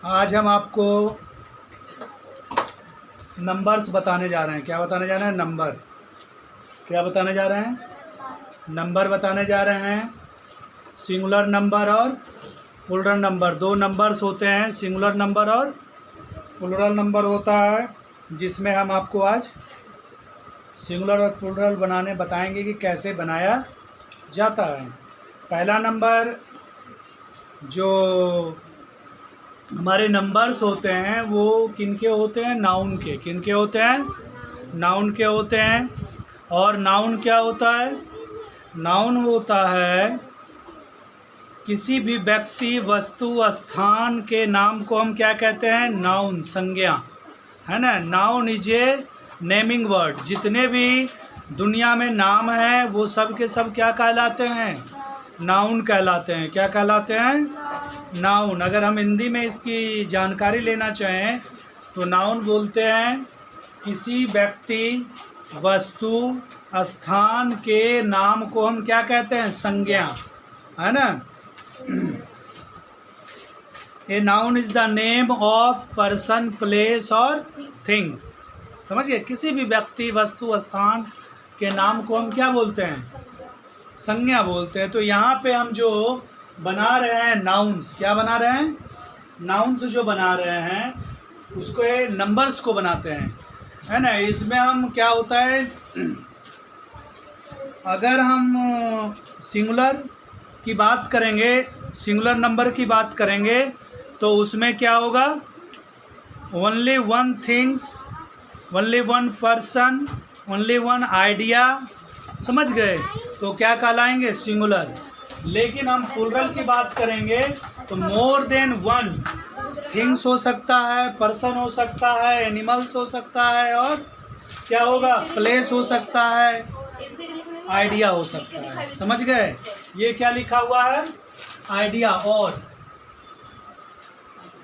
आज हम आपको नंबर्स बताने जा रहे हैं। क्या बताने जा रहे हैं? नंबर। क्या बताने जा रहे हैं? नंबर बताने जा रहे हैं। सिंगुलर नंबर और प्लूरल नंबर, दो नंबर्स होते हैं, सिंगुलर नंबर और प्लूरल नंबर होता है, जिसमें हम आपको आज सिंगुलर और प्लूरल बताएंगे कि कैसे बनाया जाता है। पहला नंबर जो हमारे नंबर्स होते हैं वो किनके होते हैं? नाउन के। किनके होते हैं? नाउन के होते हैं। और नाउन क्या होता है? नाउन होता है किसी भी व्यक्ति, वस्तु, स्थान के नाम को हम क्या कहते हैं? नाउन, संज्ञा, है ना। Noun is a naming word. जितने भी दुनिया में नाम हैं वो सब के सब क्या कहलाते हैं? नाउन कहलाते हैं। क्या कहलाते हैं? नाउन। अगर हम हिंदी में इसकी जानकारी लेना चाहें तो नाउन बोलते हैं किसी व्यक्ति, वस्तु, स्थान के नाम को हम क्या कहते हैं? संज्ञा, है ना। A noun is the name of person, place और थिंग। समझ गए? किसी भी व्यक्ति, वस्तु, स्थान के नाम को हम क्या बोलते हैं? संज्ञा बोलते हैं। तो यहाँ पे हम जो बना रहे हैं नाउन्स, क्या बना रहे हैं? नाउन्स जो बना रहे हैं उसको नंबर्स को बनाते हैं, है ना। इसमें हम क्या होता है, अगर हम सिंगुलर की बात करेंगे, सिंगुलर नंबर की बात करेंगे तो उसमें क्या होगा? Only one things, only one person, only one idea. समझ गए? तो क्या कहलाएंगे? सिंगुलर। लेकिन हम प्लूरल की बात करेंगे तो मोर देन वन थिंग्स हो सकता है, पर्सन हो सकता है, एनिमल्स हो सकता है, और क्या होगा? प्लेस हो सकता है, आइडिया हो सकता है। समझ गए? ये क्या लिखा हुआ है? आइडिया और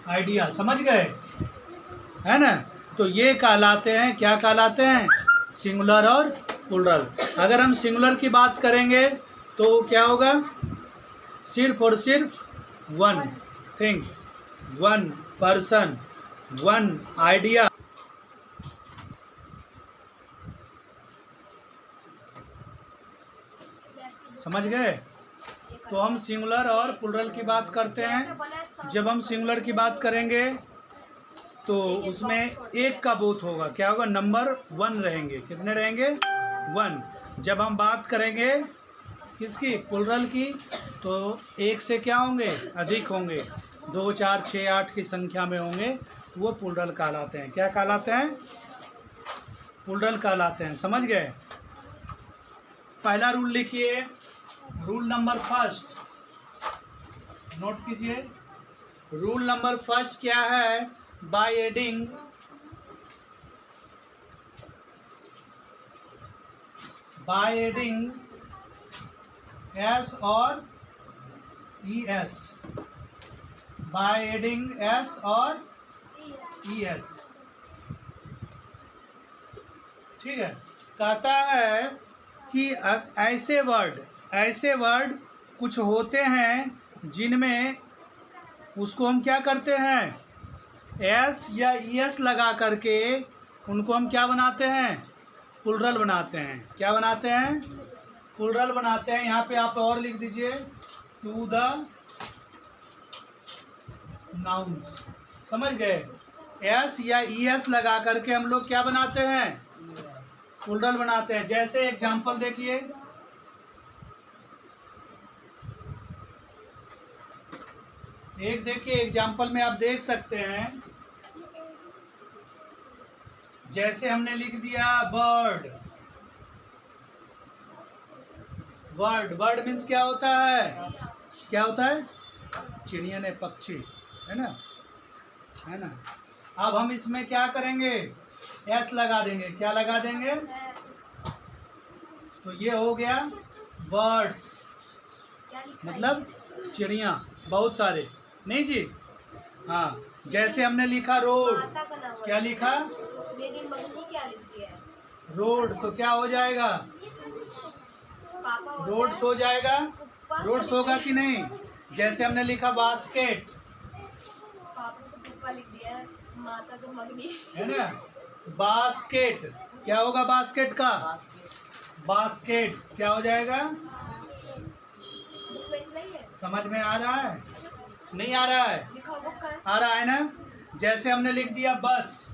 आइडिया। समझ गए? है ना। तो ये कहलाते हैं, क्या कहलाते हैं? सिंगुलर और प्लूरल। अगर हम सिंगुलर की बात करेंगे तो क्या होगा? सिर्फ और सिर्फ one things, one person, one idea. समझ गए? तो हम सिंगुलर और प्लूरल की बात करते हैं। जब हम सिंगुलर की बात करेंगे तो उसमें एक का बोथ होगा। क्या होगा? नंबर वन रहेंगे। कितने रहेंगे? वन। जब हम बात करेंगे किसकी? प्लूरल की, तो एक से क्या होंगे? अधिक होंगे। 2, 4, 6, 8 की संख्या में होंगे, तो वो प्लूरल कहलाते हैं। क्या कहलाते हैं? प्लूरल कहलाते हैं। समझ गए? पहला रूल लिखिए, रूल नंबर फर्स्ट, नोट कीजिए। रूल नंबर फर्स्ट क्या है? बाय एडिंग एस और E S, by adding S और ई एस। ठीक है। कहता है कि ऐसे वर्ड कुछ होते हैं जिनमें उसको हम क्या करते हैं? एस या ई एस लगा करके उनको हम क्या बनाते हैं? प्लूरल बनाते हैं। क्या बनाते हैं? प्लूरल बनाते हैं। यहाँ पे आप और लिख दीजिए, टू द नाउन्स। समझ गए? एस या ई एस लगा करके हम लोग क्या बनाते हैं? प्लूरल बनाते हैं। जैसे एग्जाम्पल देखिए, एक देखिए एग्जाम्पल में आप देख सकते हैं, जैसे हमने लिख दिया बर्ड। वर्ड मीन्स क्या होता है? क्या होता है? चिड़िया ने, पक्षी, है ना, है ना। अब हम इसमें क्या करेंगे? एस लगा देंगे। क्या लगा देंगे? तो ये हो गया बर्ड्स, मतलब चिड़िया, बहुत सारे। नहीं जी, हाँ। जैसे हमने लिखा रोड, क्या लिखा? रोड, तो क्या हो जाएगा? रोड्स हो जाएगा। रोड्स होगा कि नहीं? जैसे हमने लिखा बास्केट, का लिख दिया है, माता तो मगनी है ना। बास्केट, क्या होगा बास्केट का? बास्केट्स क्या हो जाएगा? बुक में नहीं है, समझ में आ रहा है? नहीं आ रहा है? लिखा बुक का है। आ रहा है ना। जैसे हमने लिख दिया बस,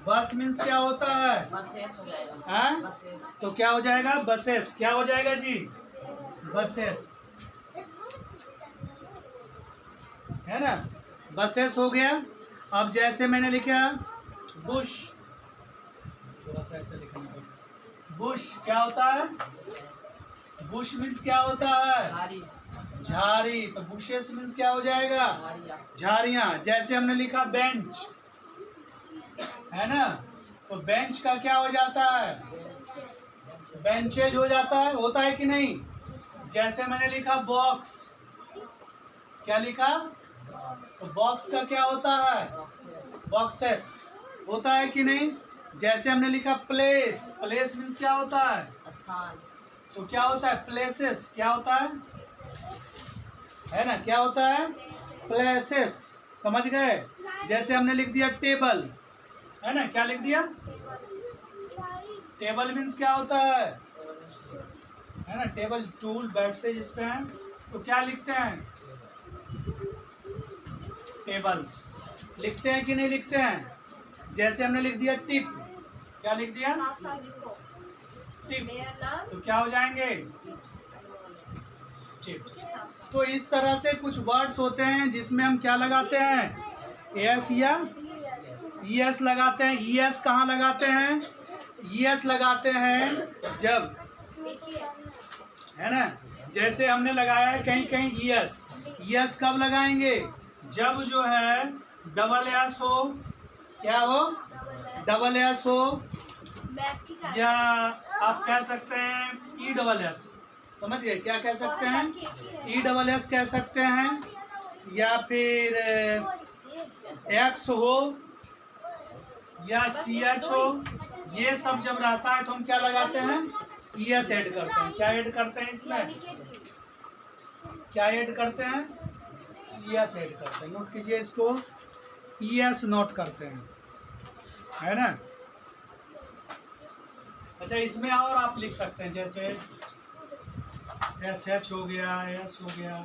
बस मीन्स क्या होता है? बसेस हो जाएगा। हाँ? बसेस। तो क्या हो जाएगा? बसेस। क्या हो जाएगा जी? बसेस, है ना। बसेस हो गया। अब जैसे मैंने लिखा बुश, थोड़ा सा ऐसे लिखना पड़ेगा। बुश क्या होता है? बुश मीन्स क्या होता है? झाड़ी। झाड़ी। तो बुशेस मीन्स क्या हो जाएगा? झाड़ियाँ। झाड़ियाँ। जैसे हमने लिखा बेंच, है ना, तो बेंच का क्या हो जाता है? बेंचेज हो जाता है, होता है कि नहीं। जैसे मैंने लिखा बॉक्स, क्या लिखा? तो बॉक्स का क्या होता है? बॉक्सेस। बॉक्सेस होता है कि नहीं। जैसे हमने लिखा प्लेस, प्लेस मीन्स क्या होता है? स्थान। तो क्या होता है? प्लेसेस क्या होता है ना, क्या होता है? प्लेसेस। समझ गए। जैसे हमने लिख दिया टेबल, है ना, क्या लिख दिया? टेबल मीन्स क्या होता है ना, टेबल टूल बैठते जिस पे हैं, तो क्या लिखते हैं? टेबल्स। लिखते हैं कि नहीं लिखते हैं। जैसे हमने लिख दिया टिप, क्या लिख दिया? साफ साफ लिखो, टिप। मेरा नाम तो क्या हो जाएंगे? टिप्स। टिप्स। साफ साफ। तो इस तरह से कुछ वर्ड्स होते हैं जिसमें हम क्या लगाते हैं? एस या ईएस लगाते हैं। ईएस कहाँ लगाते हैं? ईएस लगाते हैं जब, देखिए है ना, जैसे हमने लगाया है कहीं कहीं ईएस। ईएस कब लगाएंगे? जब जो है डबल एस हो, क्या हो? डबल एस हो, मैथ की या आप कह सकते हैं ई डबल एस। समझ गए? क्या कह सकते हैं? ई डबल एस कह सकते हैं, या फिर एक्स हो, या सी एच हो। ये सब जब रहता है तो हम क्या लगाते हैं? ई एस ऐड करते हैं। क्या ऐड करते हैं इसमें? क्या ऐड करते हैं? ई एस ऐड करते हैं। नोट कीजिए इसको, ई एस नोट करते हैं, है ना। अच्छा, इसमें और आप लिख सकते हैं, जैसे एस एच हो गया, एस हो गया,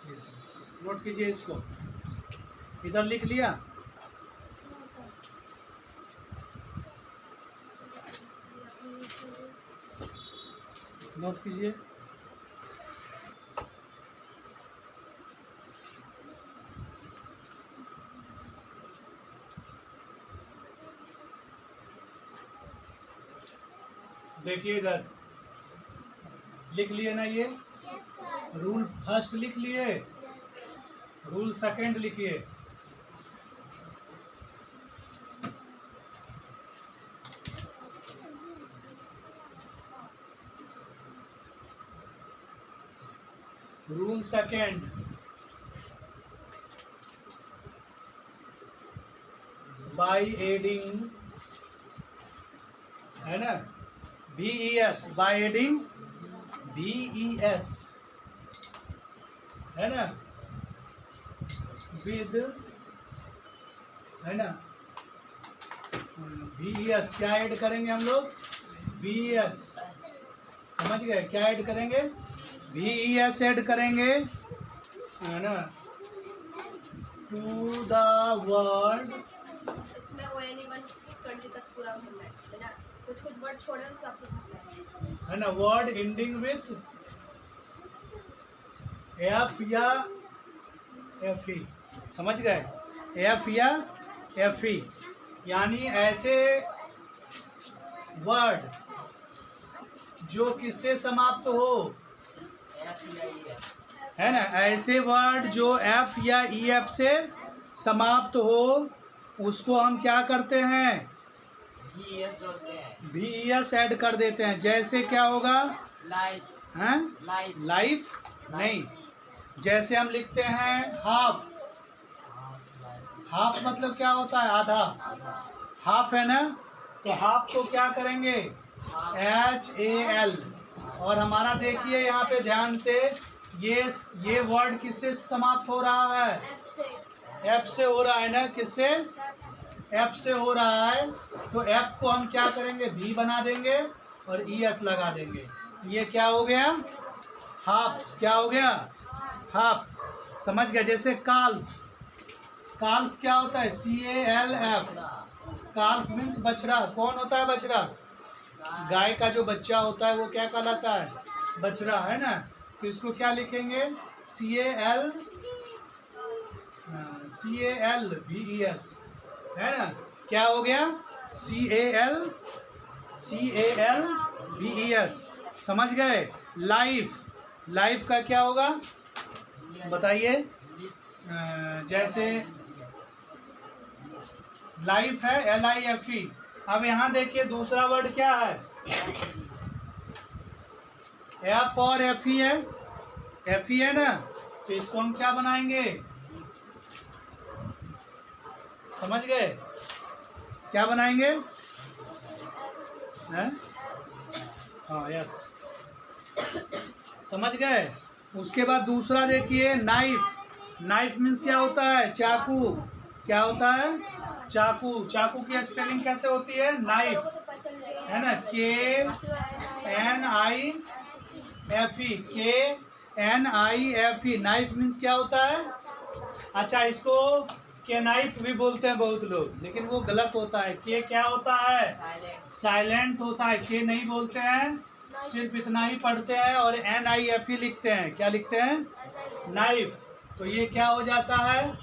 ये सब नोट कीजिए इसको। इधर लिख लिया। नोट कीजिए। देखिए इधर लिख लिए ना, ये रूल फर्स्ट लिख लिए, रूल सेकंड लिखिए। रूल सेकंड, बाई एडिंग, है ना, VES, बाई एडिंग VES, है ना, विद, है ना, VES क्या ऐड करेंगे हम लोग? VES। समझ गए? क्या ऐड करेंगे? VES ऐड करेंगे, है ना, टू द वर्ड, इसमें ONE1 20 तक पूरा भरना है ना, कुछ कुछ वर्ड छोड़े उसको आपको भरना है। है ना, वर्ड एंडिंग विथ एफ या एफ ई। समझ गए? एफ या एफ ई, यानी ऐसे वर्ड जो किससे समाप्त हो, है ना, ऐसे वर्ड जो एफ या ई एफ से समाप्त हो, उसको हम क्या करते हैं? VES ऐड कर देते हैं। जैसे क्या होगा? लाइफ। हैं? लाइफ। लाइफ नहीं। जैसे हम लिखते हैं हाफ, हाफ मतलब क्या होता है? आधा। हाफ है ना, तो हाफ को क्या करेंगे? HAL। और हमारा देखिए यहाँ पे ध्यान से, ये वर्ड किससे समाप्त हो रहा है? एफ से हो रहा है ना, किससे? एफ से हो रहा है। तो एफ को हम क्या करेंगे? भी बना देंगे और ई एस लगा देंगे। ये क्या हो गया? हाफ्स। क्या हो गया? हाफ्स। समझ गया? जैसे काल्फ। काल्फ क्या होता है? CALF। काल्फ मीन्स बछड़ा। कौन होता है बछड़ा? गाय का जो बच्चा होता है वो क्या कहलाता है? बछड़ा, है ना। तो इसको क्या लिखेंगे? CALVES, है ना। क्या हो गया? CALVES। समझ गए? लाइफ। लाइफ का क्या होगा बताइए? जैसे लाइफ है LIFE। अब यहाँ देखिए दूसरा वर्ड क्या है? एफ और FE है। FE है ना, तो इसको हम क्या बनाएंगे? समझ गए? क्या बनाएंगे? हैं? हाँ, यस। समझ गए? उसके बाद दूसरा देखिए, नाइफ। नाइफ मीन्स क्या होता है? चाकू। क्या होता है? चाकू। चाकू की स्पेलिंग कैसे होती है? नाइफ, है ना। KNIFE। नाइफ मीन्स क्या होता है? अच्छा, इसको के नाइफ भी बोलते हैं बहुत लोग, लेकिन वो गलत होता है। के क्या होता है? साइलेंट होता है। के नहीं बोलते हैं, सिर्फ इतना ही पढ़ते हैं और NIFE लिखते हैं। क्या लिखते हैं? नाइफ। तो ये क्या हो जाता है?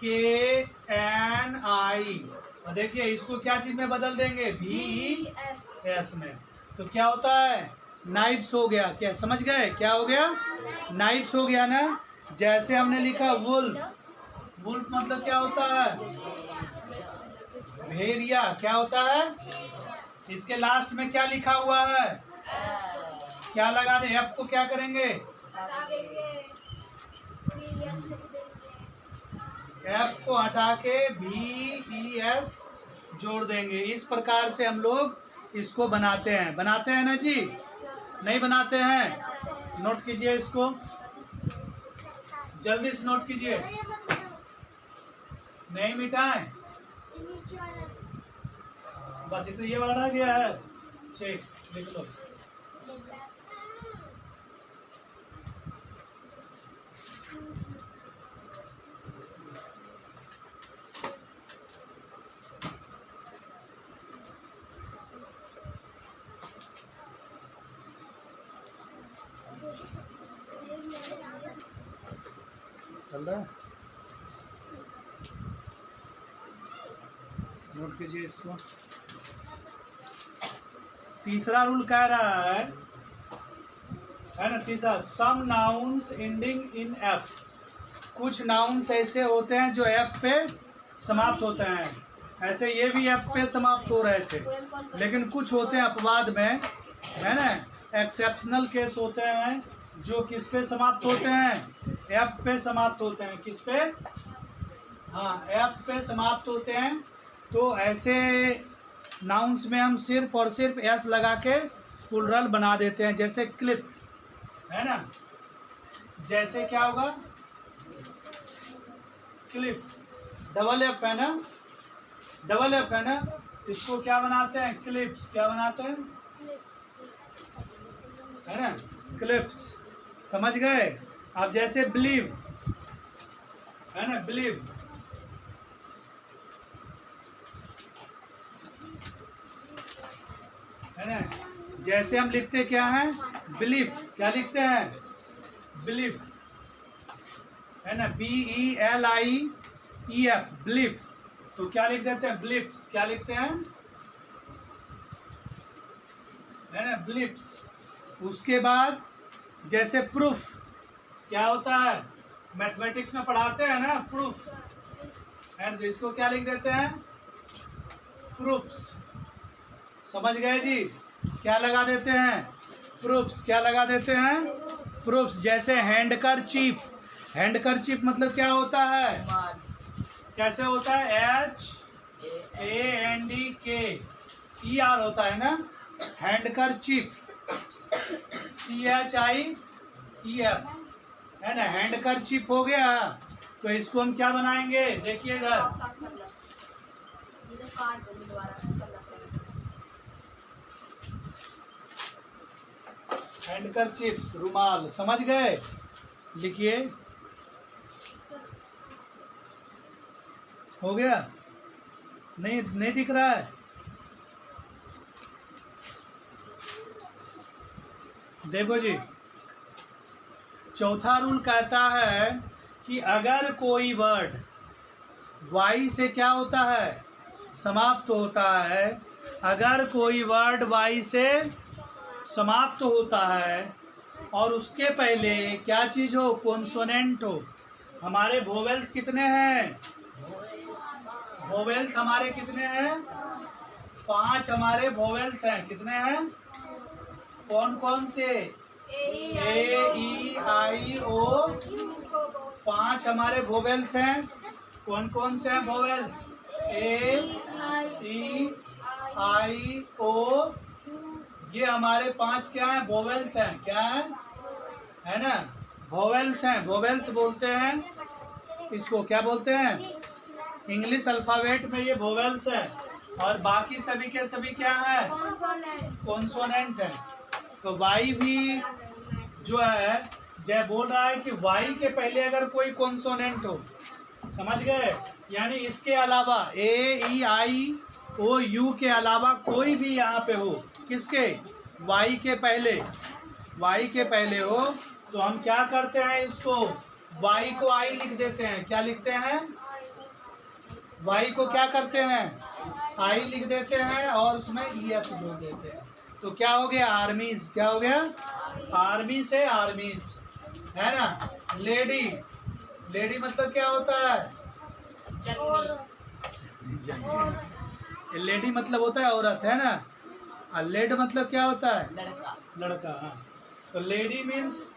KNI। और देखिए इसको क्या चीज में बदल देंगे? VES में। तो क्या होता है? नाइफ्स हो गया। क्या समझ गए? क्या हो गया? नाइफ्स हो गया ना। जैसे हमने लिखा वुल्फ। वुल्फ मतलब क्या होता है? भेड़िया। क्या होता है? इसके लास्ट में क्या लिखा हुआ है? क्या लगा दे? एफ को क्या करेंगे? एफ को हटा के VES जोड़ देंगे। इस प्रकार से हम लोग इसको बनाते हैं। बनाते हैं ना जी? नहीं बनाते हैं? नोट कीजिए इसको, जल्दी से नोट कीजिए। नहीं मिटाएं, बस इतना ये वाला रह गया है। चेक लिख लो। चल रहा है? नोट कीजिए इसको। तीसरा रूल कह रहा है ना, तीसरा, some nouns ending in F. कुछ नाउन्स ऐसे होते हैं जो एफ पे समाप्त होते हैं। ऐसे ये भी एफ पे समाप्त हो रहे थे, लेकिन कुछ होते हैं अपवाद में, है ना। एक्सेप्शनल केस होते हैं जो किस पे समाप्त होते हैं? एफ पे समाप्त होते हैं। किस पे? हाँ, एफ पे समाप्त होते हैं। तो ऐसे नाउन्स में हम सिर्फ और सिर्फ एस लगा के प्लुरल बना देते हैं। जैसे क्लिप, है ना। जैसे क्या होगा? क्लिप। डबल एफ है ना, डबल एफ है ना। इसको क्या बनाते हैं? क्लिप्स। क्या बनाते हैं? है ना, क्लिप्स। समझ गए? अब जैसे बिलीव, है ना, बिलीव, है ना। जैसे हम लिखते क्या हैं? बिलीफ। क्या लिखते हैं? बिलीफ, है ना। BELIEF, belief. तो क्या लिख देते हैं? बिलिप्स। क्या लिखते हैं? है ना, बिलिप्स। उसके बाद जैसे प्रूफ, क्या होता है? मैथमेटिक्स में पढ़ाते हैं ना, प्रूफ, एंड इसको क्या लिख देते हैं? प्रूफ्स। समझ गए जी? क्या लगा देते हैं? प्रूफ्स। क्या लगा देते हैं? प्रूफ्स। जैसे हैंडकरचीफ। हैंडकरचीफ मतलब क्या होता है? कैसे होता है? HANDKER होता है ना। हैंडकरचीफ, CHIEF, है ना। हैंडकरचीफ हो गया, तो इसको हम क्या बनाएंगे, देखिए इधर। साफ साफ मतलब ये तो काट दो दोबारा करना पड़ेगा। हैंडकरचीफ्स, रुमाल, समझ गए। लिखिए, हो गया। नहीं नहीं दिख रहा है। देखो जी, चौथा रूल कहता है कि अगर कोई वर्ड वाई से क्या होता है, समाप्त होता है। अगर कोई वर्ड वाई से समाप्त होता है और उसके पहले क्या चीज़ हो, कॉन्सोनेंट हो। हमारे वोवेल्स कितने हैं, वोवेल्स हमारे कितने हैं, 5 हमारे वोवेल्स हैं। कितने हैं, कौन कौन से, ए ई आई ओ, 5 हमारे वोवेल्स हैं। कौन कौन से हैं वोवेल्स, ए ई आई ओ, ये हमारे 5 क्या हैं, वोवेल्स हैं। क्या है ना, वोवेल्स हैं। वोवेल्स बोलते हैं इसको, क्या बोलते हैं, इंग्लिश अल्फ़ाबेट में ये वोवेल्स है। और बाकी सभी के सभी क्या है, कॉन्सोनेंट है। तो वाई भी जो है, जय बोल रहा है कि वाई के पहले अगर कोई कॉन्सोनेंट हो, समझ गए, यानी इसके अलावा ए ई आई ओ यू के अलावा कोई भी यहाँ पे हो, किसके, वाई के पहले, वाई के पहले हो, तो हम क्या करते हैं, इसको वाई को आई लिख देते हैं। क्या लिखते हैं, वाई को क्या करते हैं, आई लिख देते हैं और उसमें ई एस बोल देते हैं। तो क्या हो गया, आर्मीज। क्या हो गया, आर्मी से आर्मीज, है ना। लेडी, लेडी मतलब क्या होता है, लेडी मतलब होता है औरत, है ना। और लेड मतलब क्या होता है, लड़का, लड़का। हाँ, तो लेडी मीन्स,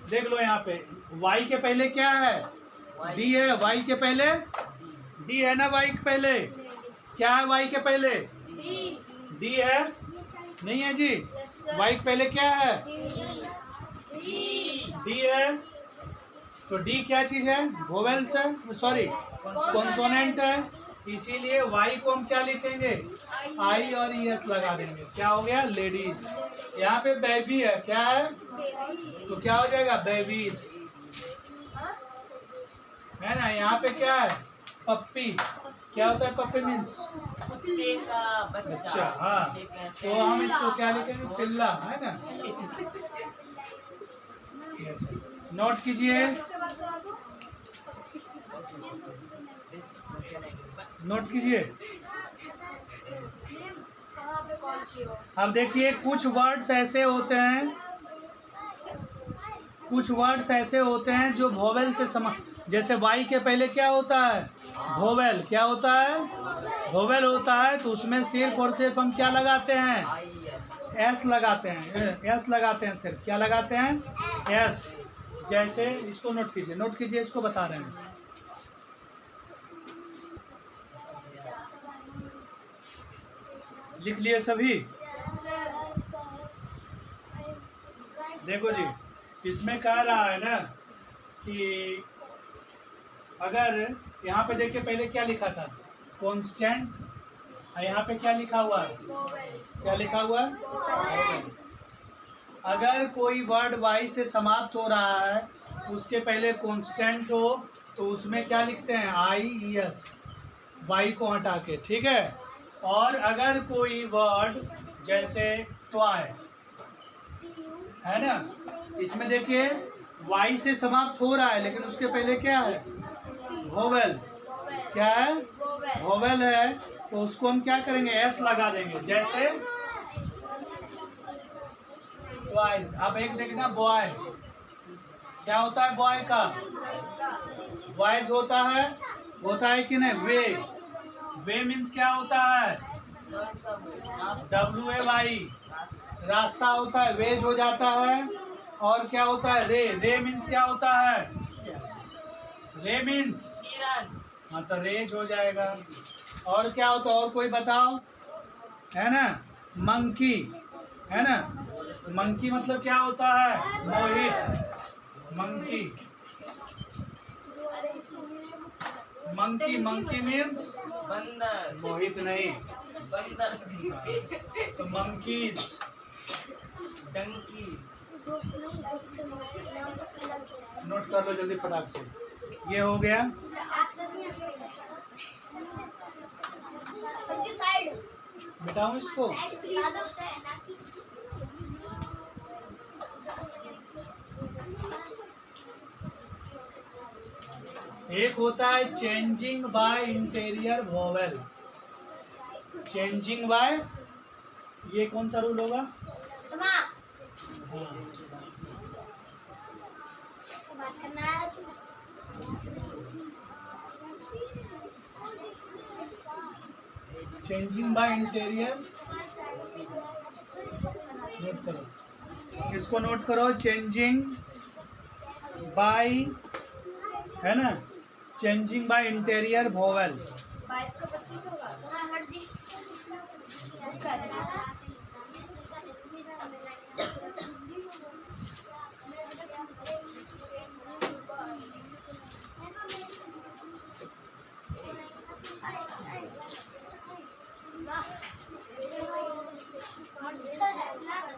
देख लो यहाँ पे वाई के पहले क्या है, डी है। वाई के पहले डी है ना, वाई के पहले क्या है, वाई के पहले डी है, नहीं है जी। वाई के पहले क्या है, डी है। तो डी क्या चीज़ है, वोवेल्स है, सॉरी कॉन्सोनेंट है। इसीलिए वाई को हम क्या लिखेंगे, आई और ई एस लगा देंगे। क्या हो गया, लेडीज। यहाँ पे बेबी है, क्या है, तो क्या हो जाएगा, बेबीज, है ना। यहाँ पे क्या है, पप्पी। क्या होता है, पप्पी मीन्स कुत्ते का बच्चा। अच्छा, हाँ, जिसे कहते तो हैं हम इसको क्या लिखेंगे, पिल्ला, है ना। Yes. नोट कीजिए, नोट कीजिए। कहाँ पे कॉल किए हो? अब देखिए, कुछ वर्ड्स ऐसे होते हैं, कुछ वर्ड्स ऐसे होते हैं जो वोवेल से समा, जैसे वाई के पहले क्या होता है, वोवेल। क्या होता है, वोवेल होता है। तो उसमें सिर्फ और सिर्फ हम क्या लगाते हैं, एस लगाते हैं, एस लगाते हैं सिर्फ। क्या लगाते हैं, एस। जैसे इसको नोट कीजिए, नोट कीजिए, इसको बता रहे हैं। लिख लिए सभी, देखो जी, इसमें कह रहा है ना कि अगर यहाँ पे देखिए पहले क्या लिखा था, कांस्टेंट, और यहाँ पे क्या लिखा हुआ है, क्या लिखा हुआ है। अगर कोई वर्ड वाई से समाप्त हो रहा है, उसके पहले कांस्टेंट हो, तो उसमें क्या लिखते हैं, आई ई एस, वाई को हटा के, ठीक है। और अगर कोई वर्ड जैसे टॉय, है ना, इसमें देखिए वाई से समाप्त हो रहा है, लेकिन उसके पहले क्या है, वोवेल। क्या है, वोवेल है। तो उसको हम क्या करेंगे, एस लगा देंगे। जैसे बॉयज, अब एक देखना, बॉय क्या होता है, बॉय का बॉयज होता है कि नहीं, वे मीन्स क्या होता है, डब्ल्यू ए वाई, रास्ता होता है, वेज हो जाता है। और क्या होता है, रे मीन्स क्या होता है, रे मीन्स, हाँ, तो रेज हो जाएगा। और क्या होता है, और कोई बताओ, है ना, मंकी, है ना। मंकी मतलब क्या होता है, मोहित, मंकी अरे इसको मंकी मंकी मीन्स बंदर मोहित नहीं, बंदर तो मंकीज। डंकी दोस्त नहीं इसका नाम का कलर क्या है? नोट कर लो जल्दी फटाक से। ये हो गया। उनकी साइड मिटाऊं इसको? एक होता है changing by interior vowel. Changing by, ये कौन सा रूल होगा? हाँ। बात करना है। चेंजिंग बाय इंटीरियर, नोट करो इसको, नोट करो। चेंजिंग बाय, है ना, चेंजिंग बाय इंटीरियर वोवेल। 22 का 25 होगा। हट जी।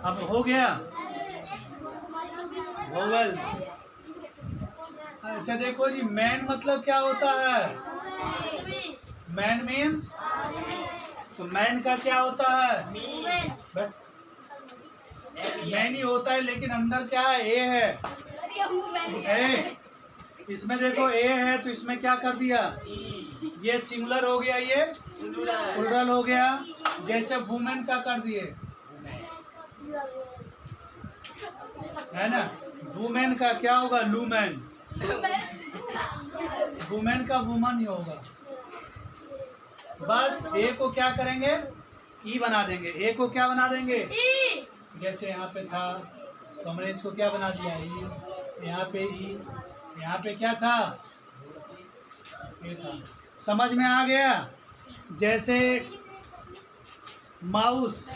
अब हो गया वोवेल्स। अच्छा देखो जी, मैन मतलब क्या होता है? मैन मीन्स, तो मैन का क्या होता है? मैन ही होता है, लेकिन अंदर क्या है? ए है। ए, इसमें देखो ए है तो इसमें क्या कर दिया? ये सिंगुलर हो गया, ये प्लुरल हो गया। जैसे वुमेन का कर दिए, है ना। वुमेन का क्या होगा? लूमेन। वुमेन का वुमन ही होगा। बस ए को क्या करेंगे? ई बना देंगे। ए को क्या बना देंगे? जैसे यहाँ पे था तो हमने इसको क्या बना दिया? ई। यहाँ पे ई, यहाँ पे क्या था? ये था। समझ में आ गया? जैसे माउस,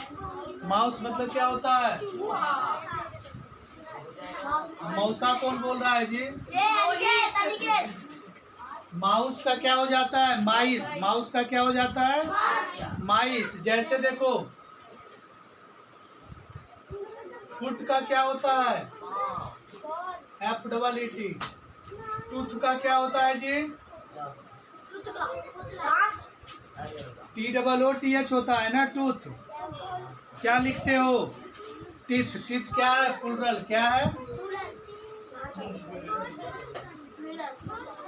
माउस मतलब क्या होता है? मौसा कौन बोल रहा है जी? माउस का क्या हो जाता है? माइस। माउस का क्या हो जाता है? माइस। जैसे देखो, फुट का क्या होता है? FEET। टूथ का क्या होता है जी? TOOTH होता है ना, टूथ। क्या लिखते हो? टीथ। टीथ क्या है? प्लुरल। क्या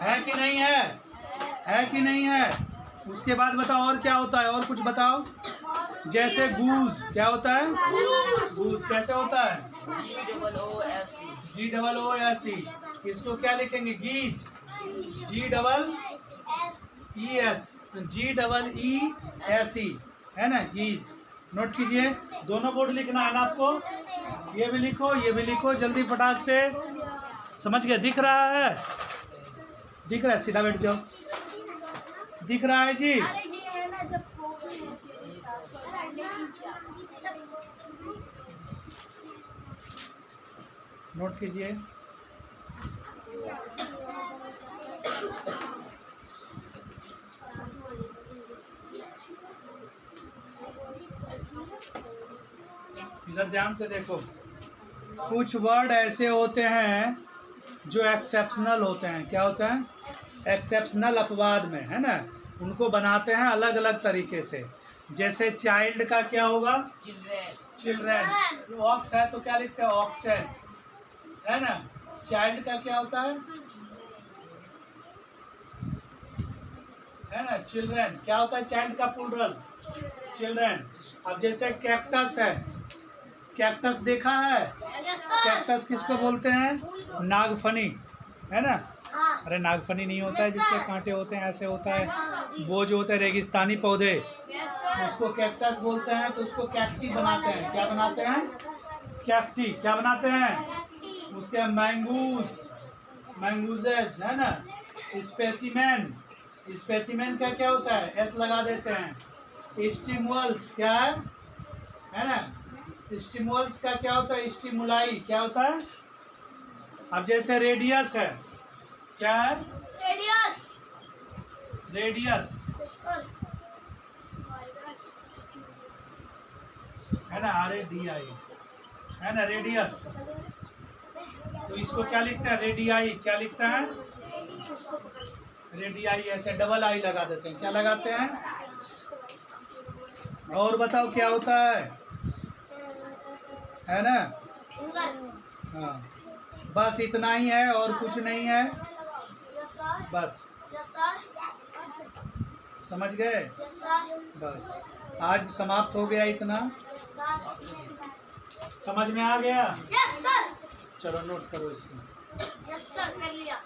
है कि नहीं है? है कि नहीं है? उसके बाद बताओ और क्या होता है? और कुछ बताओ। जैसे गूज, क्या होता है? गूज कैसे होता है? GOOSE। इसको क्या लिखेंगे? गीज। GEESE, है ना, गीज। नोट कीजिए, दोनों बोर्ड लिखना है ना आपको। ये भी लिखो, ये भी लिखो, जल्दी फटाक से। समझ गए? दिख रहा है? दिख रहा है? सीधा बैठ जाओ। दिख रहा है जी? नोट कीजिए। इधर ध्यान से देखो। कुछ वर्ड ऐसे होते हैं जो एक्सेप्शनल होते हैं। क्या होते हैं? एक्सेप्शनल अपवाद में, है ना। उनको बनाते हैं अलग अलग तरीके से। जैसे चाइल्ड का क्या होगा? चिल्ड्रेन। ऑक्स है तो क्या लिखते हैं? ऑक्सन, है ना। चाइल्ड का क्या होता है ना? चिल्ड्रेन। क्या होता है चाइल्ड का? Plural, children. अब जैसे कैक्टस है, कैक्टस देखा है? कैक्टस किसको बोलते हैं? नागफनी, है ना। अरे नागफनी नहीं होता है जिसके कांटे होते हैं, ऐसे होता है वो जो होते हैं रेगिस्तानी पौधे, उसको कैक्टस बोलते हैं। तो उसको कैक्टी बनाते हैं। क्या बनाते हैं? कैक्टी। क्या बनाते हैं? उसके मैंगूस, मैंगूजेस, है ना। स्पेसिमेन, स्पेसिमेन का क्या होता है? एस लगा देते हैं। स्टिमुल्स क्या है ना। स्टिमुल्स का क्या होता है? स्टिमुलाई। क्या होता है? अब जैसे रेडियस है, क्या है? रेडियस। रेडियस है ना, RADI है ना, रेडियस। तो इसको क्या लिखते हैं? रेडियाई। क्या लिखते हैं? रेडियाई। ऐसे डबल आई लगा देते हैं। क्या लगाते हैं? और बताओ क्या होता है ना? हाँ, बस इतना ही है और कुछ नहीं है। Yes sir. बस यस सर। समझ गए? Yes sir. बस आज समाप्त हो गया इतना। Yes sir. समझ में आ गया? Yes sir. चलो नोट करो इसको। यस सर, कर लिया।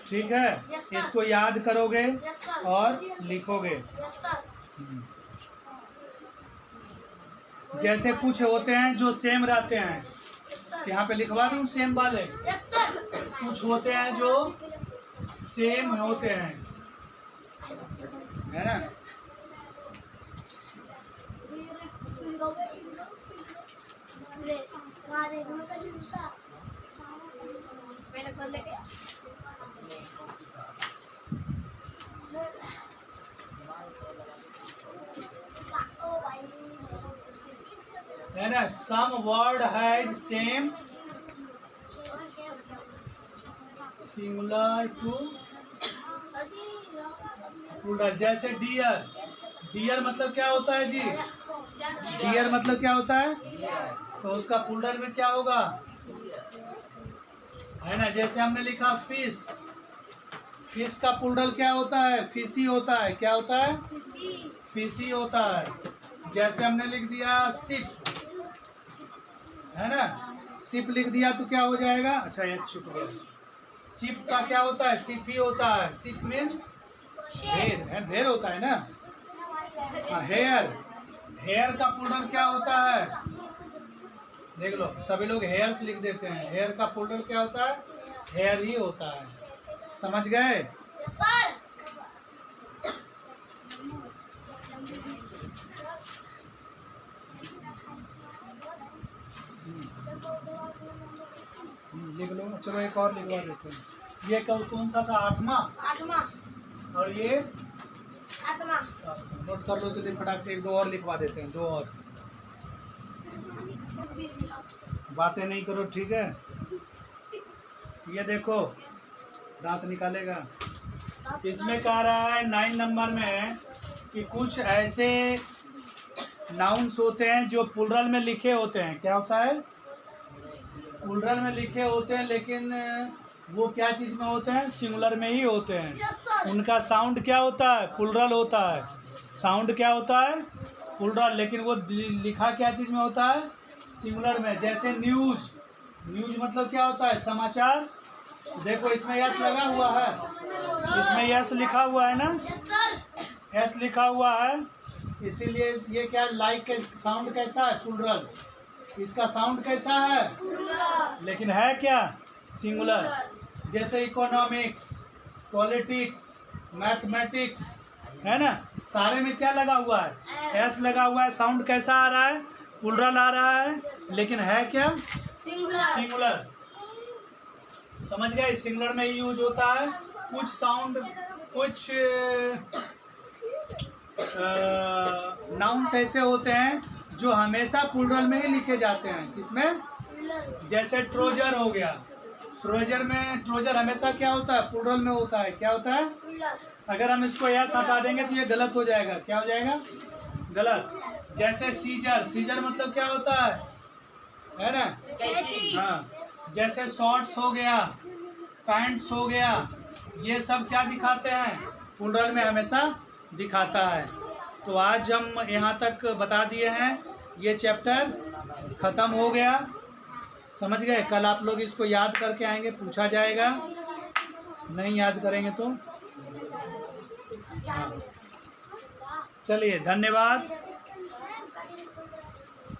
ठीक है, Yes, sir. इसको याद करोगे यस सर। और लिखोगे। Yes sir. जैसे कुछ होते हैं जो सेम रहते हैं, यस सर। यहाँ पे लिखवा दूँ सेम वाले। Yes sir. कुछ होते हैं जो सेम होते हैं, है ना? मैंने खोल लेके है ना? Some word has same similar to plural. जैसे डियर। डियर मतलब क्या होता है जी? डियर मतलब क्या होता है? तो उसका प्लूरल में क्या होगा? है ना? जैसे हमने लिखा फिश। फिश का प्लूरल क्या होता है? फिशी होता है। क्या होता है? फिशी होता है। जैसे हमने लिख दिया शिप, है ना? शिप लिख दिया तो क्या हो जाएगा? अच्छा ये छुप गया। शिप का क्या होता है? शिप ही होता है। शिप मीन्स हेयर है, हेयर होता है ना? हाँ, हेयर। हेयर का प्लूरल क्या होता है? देख लो, सभी लोग हेयर्स लिख देते हैं। हेयर का प्लूरल क्या होता है? हेयर ही होता है। समझ गए? Yes sir. लिख लो। चलो एक और लिखवा देते हैं। ये कौन सा था? आठवां। आठवां। और ये आठवां। सातवां। नोट कर लो जल्दी फटाक से। एक दो और लिखवा देते हैं। दो और बातें नहीं करो, ठीक है? ये देखो, दांत निकालेगा। इसमें कह रहा है 9 नंबर में कि कुछ ऐसे नाउन्स होते हैं जो प्लूरल में लिखे होते हैं। क्या होता है? प्लूरल में लिखे होते हैं, लेकिन वो क्या चीज़ में होते हैं? सिंगुलर में ही होते हैं। Yes sir. उनका साउंड क्या होता है? प्लूरल होता है। साउंड क्या होता है? प्लूरल। लेकिन वो लिखा क्या चीज़ में होता है? सिंगुलर में। जैसे न्यूज़। न्यूज़ मतलब क्या होता है? समाचार। देखो इसमें यस लगा हुआ है, इसमें यस लिखा हुआ है ना? Yes sir. यस लिखा हुआ है, इसीलिए ये क्या लाइक का साउंड कैसा है? प्लूरल। इसका साउंड कैसा है? लेकिन है क्या? सिंगुलर। जैसे इकोनॉमिक्स, पॉलिटिक्स, मैथमेटिक्स, है ना? सारे में क्या लगा हुआ है? एस लगा हुआ है। साउंड कैसा आ रहा है? प्लूरल आ रहा है, लेकिन है क्या? सिंगुलर। समझ गए? सिंगुलर में ही यूज होता है। कुछ साउंड, कुछ नाउन्स ऐसे होते हैं जो हमेशा प्लूरल में ही लिखे जाते हैं। किसमें? जैसे ट्रोजर हो गया। ट्रोजर में, ट्रोजर हमेशा क्या होता है? प्लूरल में होता है। क्या होता है? अगर हम इसको यस हटा देंगे तो ये गलत हो जाएगा। क्या हो जाएगा? गलत। जैसे सीजर। सीजर मतलब क्या होता है ना? हाँ। जैसे शॉर्ट्स हो गया, पैंट्स हो गया, ये सब क्या दिखाते हैं? प्लूरल में हमेशा दिखाता है। तो आज हम यहाँ तक बता दिए हैं। ये चैप्टर ख़त्म हो गया। समझ गए? कल आप लोग इसको याद करके आएंगे, पूछा जाएगा। नहीं याद करेंगे तो हाँ। चलिए, धन्यवाद।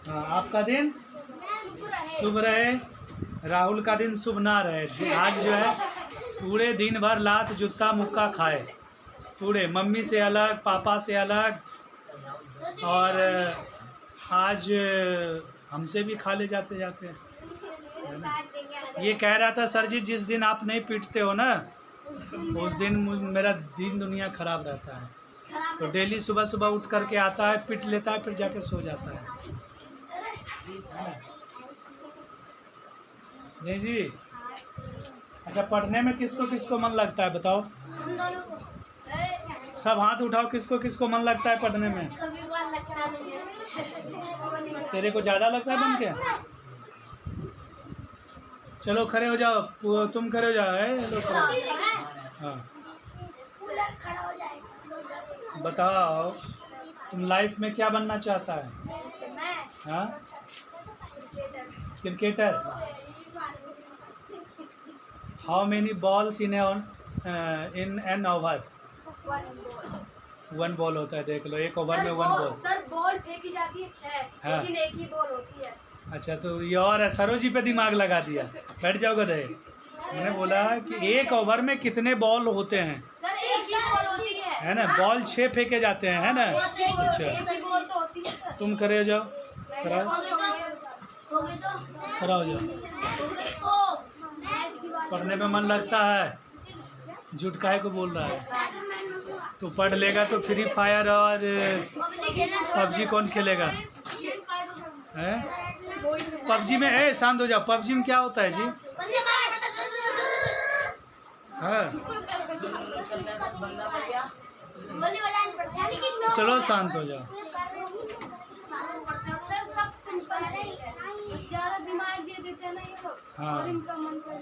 हाँ, आपका दिन शुभ रहे। राहुल का दिन शुभ ना रहे। आज जो है पूरे दिन भर लात जूता मुक्का खाए, पूरे मम्मी से अलग, पापा से अलग, और आज हमसे भी खा ले जाते जाते। ये कह रहा था सर जी, जिस दिन आप नहीं पीटते हो ना, उस दिन मेरा दिन दुनिया खराब रहता है। तो डेली सुबह सुबह उठ करके आता है, पीट लेता है, फिर जाके सो जाता है। नहीं जी। अच्छा, पढ़ने में किसको किसको मन लगता है बताओ? सब हाथ उठाओ, किसको किसको मन लगता है पढ़ने में? तेरे को ज़्यादा लगता है मन क्या? चलो खड़े हो जाओ, तुम खड़े हो जाओ। है लोग खड़े। हाँ, बताओ तुम लाइफ में क्या बनना चाहता है? हाँ, cricketer. How many balls in an over? 1 ball होता है, देख लो, एक ओवर में 1 बॉल। सर बॉल फेंकी जाती है 6, हाँ। लेकिन एक ही बॉल होती है। अच्छा, तो ये और है, सरोजी पे दिमाग लगा दिया। बैठ जाओ गधे। मैंने बोला कि एक ओवर में कितने बॉल होते हैं? सर एक ही बॉल होती है ना, बॉल 6 फेंके जाते हैं, है ना? अच्छा, एक ही बॉल तो होती है सर। तुम करे जाओ, कराओ कराओ जाओ। पढ़ने में मन लगता है? झूठ काहे को बोल रहा है? तो पढ़ लेगा तो फ्री फायर और पबजी कौन खेलेगा? हैं? पबजी में, शांत हो जाओ, पबजी में क्या होता है जी? हाँ, चलो शांत हो जाओ। सर सब सिंपल है, ज़्यादा दिमाग दे देते हैं ना ये लोग, हाँ। और इनका मन कर